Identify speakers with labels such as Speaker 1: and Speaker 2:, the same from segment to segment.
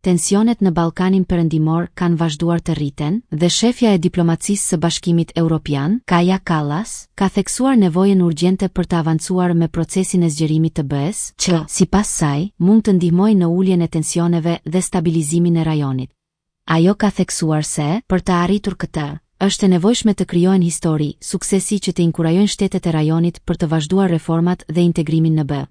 Speaker 1: tensionet në Ballkanin Perëndimor kanë vazhduar të rriten dhe shefja e diplomacisë së Bashkimit Evropian, Kaja Kallas, ka theksuar nevojën urgjente për të avancuar me procesin e zgjerimit të BE-s, që, sipas saj, mund të ndihmojë në uljen e tensioneve dhe stabilizimin e rajonit. Ajo ka theksuar se, për të arritur këtë, është e nevojshme të krijohen histori, suksesi që të inkurajojnë shtetet e rajonit për të vazhduar reformat dhe integrimin në BE.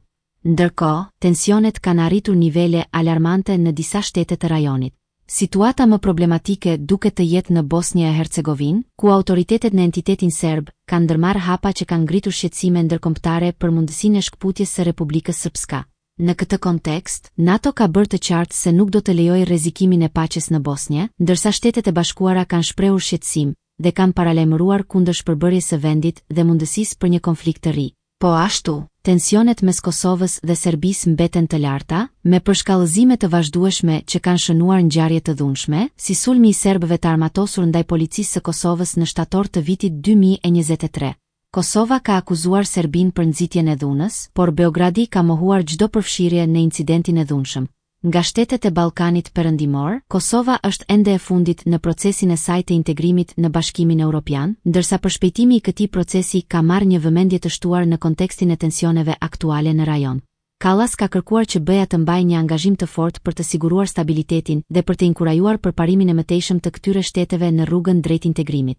Speaker 1: Ndërkohë, tensionet kanë arritur nivele alarmante në disa shtete të rajonit. Situata më problematike duket të jetë në Bosnjë e Hercegovinë, ku autoritetet në entitetin serb kanë ndërmarrë hapa që kanë ngritur shqetësime ndërkombëtare për mundësinë e shkputjes së Republikës Srpska. Në këtë kontekst, NATO ka bërë të qartë se nuk do të lejojë rrezikimin e paqes në Bosnjë, ndërsa Shtetet e Bashkuara kanë shprehur shqetësim dhe kanë paralajmëruar kundër shpërbërjes së vendit dhe mundësisë për një konflikt të ri. Po ashtu, tensionet mes Kosovës dhe Serbisë mbeten të larta, me përshkallëzime të vazhdueshme që kanë shënuar ngjarje të dhunshme, si sulmi i serbëve të armatosur ndaj policisë së Kosovës në shtator të vitit 2023. Kosova ka akuzuar Serbinë për nxitjen e dhunës, por Beogradi ka mohuar çdo përfshirje në incidentin e dhunshëm. Nga shtetet e Ballkanit Perëndimor, Kosova është ende e fundit në procesin e saj të integrimit në Bashkimin Evropian, ndërsa përshpejtimi i këtij procesi ka marrë një vëmendje të shtuar në kontekstin e tensioneve aktuale në rajon. Kallas ka kërkuar që BE-ja të mbajë një angazhim të fortë për të siguruar stabilitetin dhe për të inkurajuar përparimin e mëtejshëm të këtyre shteteve në rrugën drejt integrimit.